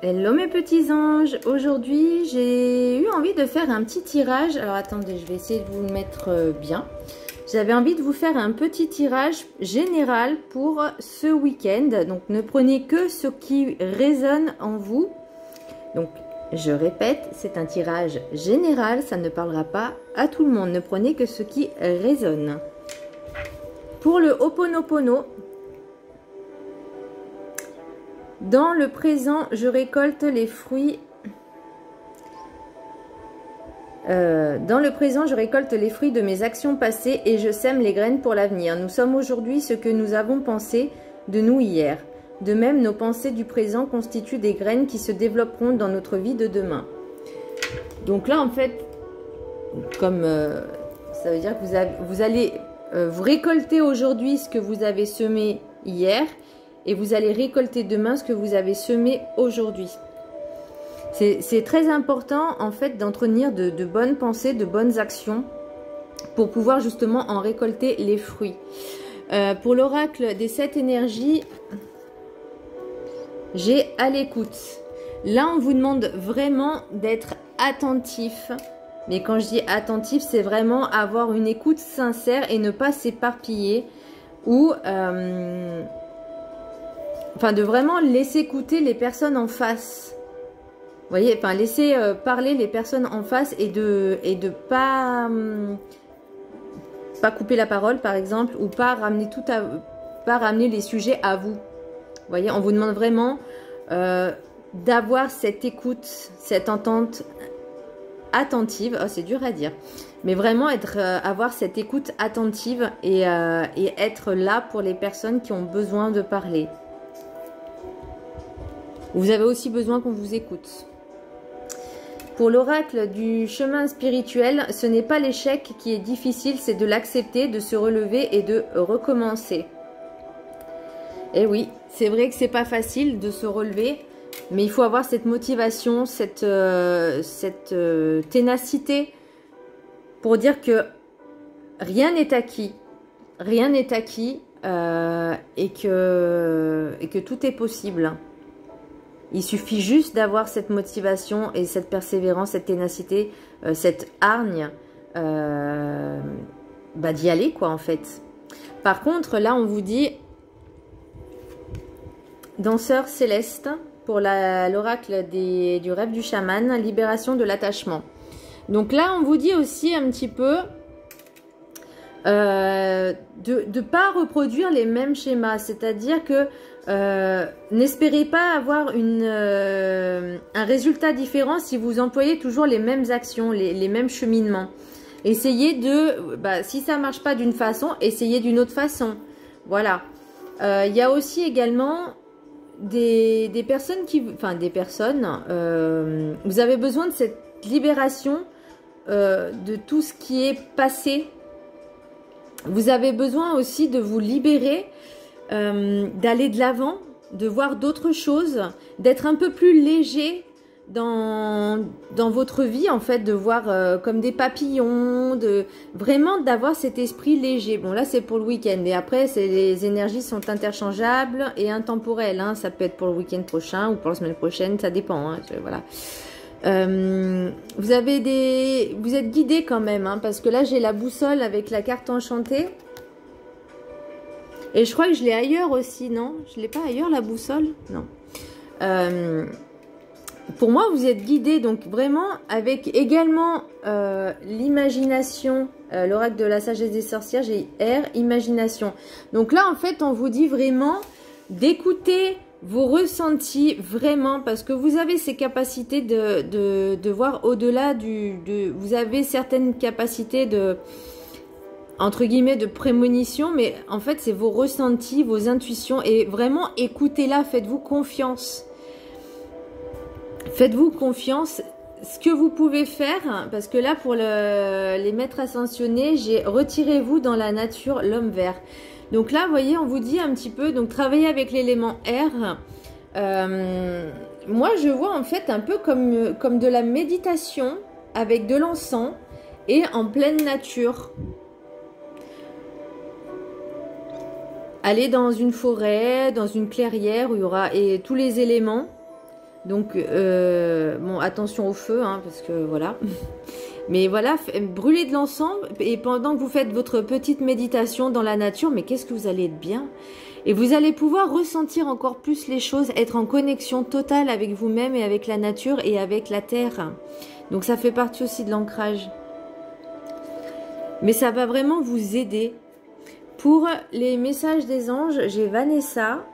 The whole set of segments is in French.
Hello mes petits anges, aujourd'hui j'ai eu envie de faire un petit tirage. Alors attendez, je vais essayer de vous le mettre bien. J'avais envie de vous faire un petit tirage général pour ce week-end. Donc ne prenez que ce qui résonne en vous. Donc je répète, c'est un tirage général, ça ne parlera pas à tout le monde. Ne prenez que ce qui résonne. Pour le Ho'oponopono, dans le présent, je récolte les fruits. Dans le présent, je récolte les fruits de mes actions passées et je sème les graines pour l'avenir. Nous sommes aujourd'hui ce que nous avons pensé de nous hier. De même, nos pensées du présent constituent des graines qui se développeront dans notre vie de demain. Donc là, en fait, comme ça veut dire que vous allez vous récolter aujourd'hui ce que vous avez semé hier. Et vous allez récolter demain ce que vous avez semé aujourd'hui. C'est très important en fait d'entretenir de bonnes pensées, de bonnes actions pour pouvoir justement en récolter les fruits. Pour l'oracle des 7 énergies, j'ai à l'écoute. Là, on vous demande vraiment d'être attentif. Mais quand je dis attentif, c'est vraiment avoir une écoute sincère et ne pas s'éparpiller ou... Enfin, de vraiment laisser écouter les personnes en face. Vous voyez, enfin, laisser parler les personnes en face et de pas couper la parole, par exemple, ou pas ramener les sujets à vous. Vous voyez, on vous demande vraiment d'avoir cette écoute, cette entente attentive. Oh, c'est dur à dire. Mais vraiment avoir cette écoute attentive et être là pour les personnes qui ont besoin de parler. Vous avez aussi besoin qu'on vous écoute. Pour l'oracle du chemin spirituel, ce n'est pas l'échec qui est difficile, c'est de l'accepter, de se relever et de recommencer. Et oui, c'est vrai que c'est pas facile de se relever, mais il faut avoir cette motivation, cette ténacité pour dire que rien n'est acquis. Rien n'est acquis et que tout est possible. Il suffit juste d'avoir cette motivation et cette persévérance, cette ténacité, cette hargne, d'y aller quoi en fait. Par contre, là on vous dit danseur céleste pour l'oracle du rêve du chaman, libération de l'attachement. Donc là on vous dit aussi un petit peu de ne pas reproduire les mêmes schémas, c'est-à-dire que n'espérez pas avoir un résultat différent si vous employez toujours les mêmes actions, les mêmes cheminements. Essayez si ça marche pas d'une façon, essayez d'une autre façon. Voilà. Il y a aussi également des personnes vous avez besoin de cette libération de tout ce qui est passé. Vous avez besoin aussi de vous libérer, d'aller de l'avant, de voir d'autres choses, d'être un peu plus léger dans votre vie, en fait, de voir comme des papillons, vraiment d'avoir cet esprit léger. Bon, là, c'est pour le week-end. Et après, les énergies sont interchangeables et intemporelles. Hein. Ça peut être pour le week-end prochain ou pour la semaine prochaine, ça dépend. Hein. Voilà. Vous êtes guidé quand même, hein, parce que là j'ai la boussole avec la carte enchantée et je crois que je l'ai ailleurs aussi, non? Je l'ai pas ailleurs la boussole? Non. Pour moi vous êtes guidé donc vraiment avec également l'imagination, l'oracle de la sagesse des sorcières, j'ai R, imagination. Donc là en fait on vous dit vraiment d'écouter vos ressentis vraiment, parce que vous avez ces capacités de voir au-delà vous avez certaines capacités entre guillemets de prémonition, mais en fait c'est vos ressentis, vos intuitions, et vraiment écoutez-la, faites-vous confiance. Faites-vous confiance. Ce que vous pouvez faire, parce que là pour les maîtres ascensionnés, j'ai retirez-vous dans la nature l'homme vert. Donc là, vous voyez, on vous dit un petit peu, donc travailler avec l'élément R. Moi, je vois en fait un peu comme de la méditation avec de l'encens et en pleine nature. Aller dans une forêt, dans une clairière où il y aura tous les éléments. Donc, bon, attention au feu, hein, parce que voilà. Mais voilà, brûlez de l'encens et pendant que vous faites votre petite méditation dans la nature, mais qu'est-ce que vous allez être bien. Et vous allez pouvoir ressentir encore plus les choses, être en connexion totale avec vous-même et avec la nature et avec la terre. Donc ça fait partie aussi de l'ancrage. Mais ça va vraiment vous aider. Pour les messages des anges, j'ai Vanessa.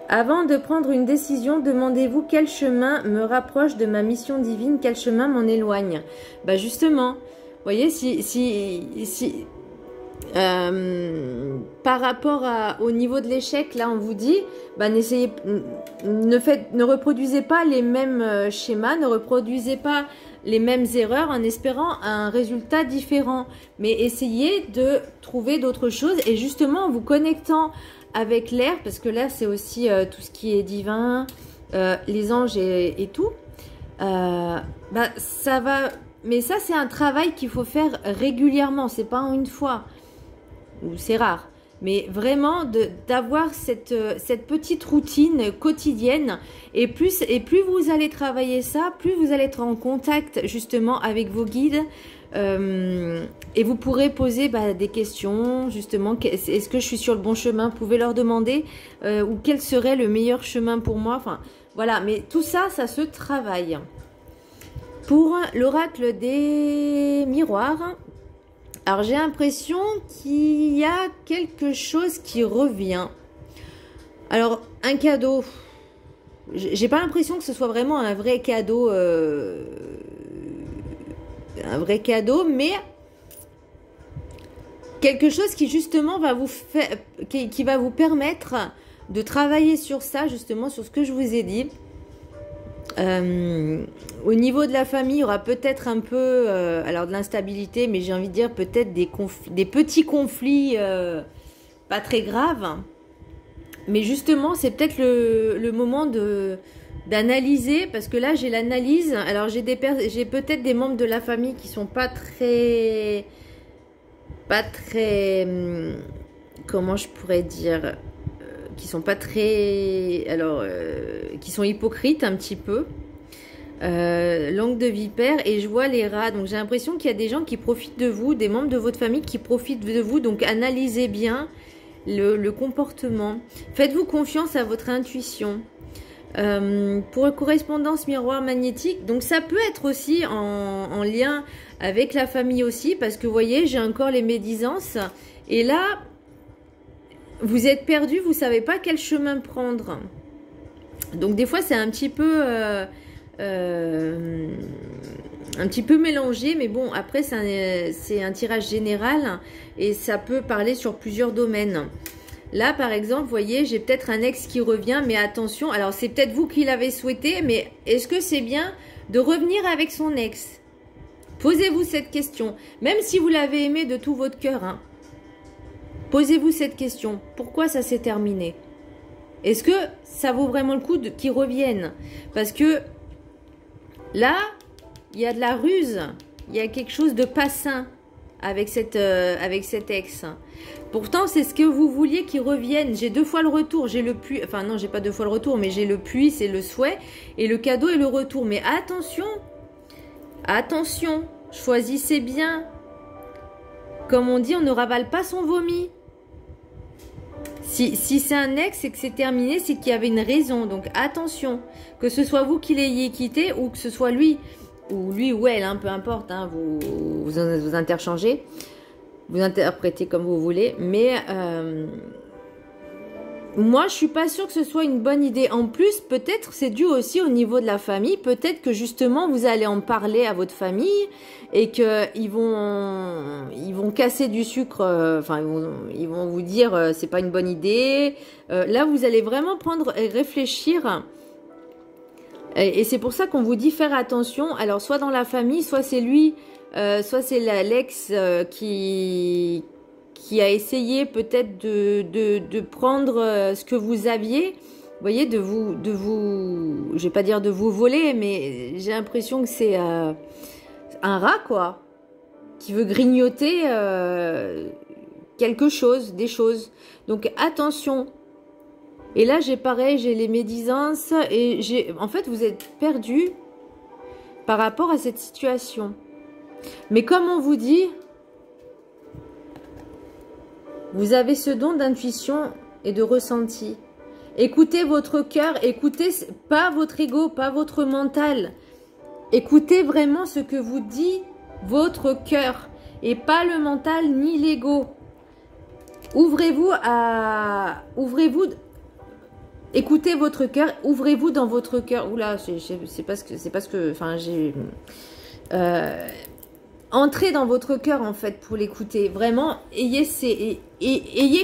Avant de prendre une décision, demandez-vous quel chemin me rapproche de ma mission divine, quel chemin m'en éloigne. Bah justement, vous voyez, par rapport au niveau de l'échec, là on vous dit, bah, ne reproduisez pas les mêmes schémas, ne reproduisez pas les mêmes erreurs en espérant un résultat différent. Mais essayez de trouver d'autres choses et justement en vous connectant avec l'air, parce que l'air c'est aussi tout ce qui est divin, les anges et tout, bah, ça va, mais ça c'est un travail qu'il faut faire régulièrement, c'est pas en une fois, ou c'est rare, mais vraiment d'avoir cette petite routine quotidienne, et plus vous allez travailler ça, plus vous allez être en contact justement avec vos guides. Et vous pourrez poser des questions, justement, est-ce que je suis sur le bon chemin? Vous pouvez leur demander ou quel serait le meilleur chemin pour moi. Enfin, voilà, mais tout ça, ça se travaille. Pour l'oracle des miroirs, alors j'ai l'impression qu'il y a quelque chose qui revient. Alors, un cadeau, j'ai pas l'impression que ce soit vraiment un vrai cadeau... mais quelque chose qui justement va vous faire, qui va vous permettre de travailler sur ça, justement sur ce que je vous ai dit. Au niveau de la famille, il y aura peut-être un peu alors de l'instabilité, mais j'ai envie de dire peut-être des petits conflits pas très graves. Mais justement, c'est peut-être le moment d'analyser, parce que là j'ai l'analyse. Alors j'ai peut-être des membres de la famille qui sont pas très comment je pourrais dire, qui sont pas très, alors qui sont hypocrites un petit peu, langue de vipère, et je vois les rats. Donc j'ai l'impression qu'il y a des gens qui profitent de vous, des membres de votre famille qui profitent de vous. Donc analysez bien le comportement, faites-vous confiance à votre intuition. Pour correspondance miroir magnétique, donc ça peut être aussi en lien avec la famille aussi, parce que vous voyez, j'ai encore les médisances, et là vous êtes perdu, vous savez pas quel chemin prendre. Donc des fois c'est un petit peu mélangé, mais bon, après c'est un tirage général et ça peut parler sur plusieurs domaines. Là, par exemple, vous voyez, j'ai peut-être un ex qui revient, mais attention, alors c'est peut-être vous qui l'avez souhaité, mais est-ce que c'est bien de revenir avec son ex? Posez-vous cette question, même si vous l'avez aimé de tout votre cœur, hein. Posez-vous cette question, pourquoi ça s'est terminé? Est-ce que ça vaut vraiment le coup qu'il revienne? Parce que là, il y a de la ruse, il y a quelque chose de pas sain avec cet ex. Pourtant, c'est ce que vous vouliez qu'il revienne. J'ai 2 fois le retour, j'ai le puits, enfin non, j'ai pas 2 fois le retour, mais j'ai le puits, c'est le souhait, et le cadeau est le retour. Mais attention, attention, choisissez bien. Comme on dit, on ne ravale pas son vomi. Si c'est un ex et que c'est terminé, c'est qu'il y avait une raison. Donc attention, que ce soit vous qui l'ayez quitté ou que ce soit lui, ou elle, hein, peu importe, hein, vous interchangez, vous interprétez comme vous voulez. Mais moi, je suis pas sûre que ce soit une bonne idée. En plus, peut-être c'est dû aussi au niveau de la famille. Peut-être que justement, vous allez en parler à votre famille et qu'ils vont casser du sucre. Enfin, ils vont vous dire c'est pas une bonne idée. Là, vous allez vraiment prendre et réfléchir. Et c'est pour ça qu'on vous dit faire attention. Alors, soit dans la famille, soit c'est lui, soit c'est l'ex qui a essayé peut-être de prendre ce que vous aviez. Vous voyez, je vais pas dire de vous voler, mais j'ai l'impression que c'est un rat, quoi, qui veut grignoter quelque chose, des choses. Donc, attention. Et là, j'ai pareil, j'ai les médisances et en fait, vous êtes perdu par rapport à cette situation. Mais comme on vous dit, vous avez ce don d'intuition et de ressenti. Écoutez votre cœur, écoutez pas votre ego, pas votre mental. Écoutez vraiment ce que vous dit votre cœur et pas le mental ni l'ego. Ouvrez-vous. Écoutez votre cœur, ouvrez-vous dans votre cœur. Oula, c'est parce que, enfin, j'ai... entrez dans votre cœur, en fait, pour l'écouter. Vraiment, ayez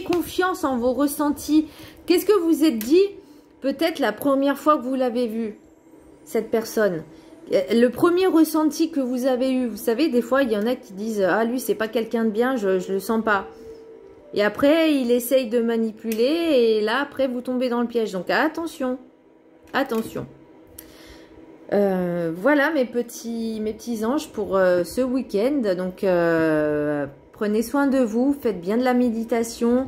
confiance en vos ressentis. Qu'est-ce que vous êtes dit, peut-être la première fois que vous l'avez vu, cette personne? Le premier ressenti que vous avez eu. Vous savez, des fois, il y en a qui disent « Ah, lui, c'est pas quelqu'un de bien, je le sens pas. » Et après, il essaye de manipuler et là, après, vous tombez dans le piège. Donc, attention. Attention. Voilà mes petits anges pour ce week-end. Donc, prenez soin de vous. Faites bien de la méditation.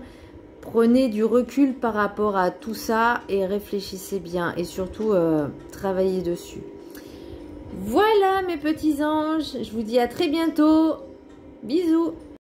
Prenez du recul par rapport à tout ça et réfléchissez bien. Et surtout, travaillez dessus. Voilà mes petits anges. Je vous dis à très bientôt. Bisous.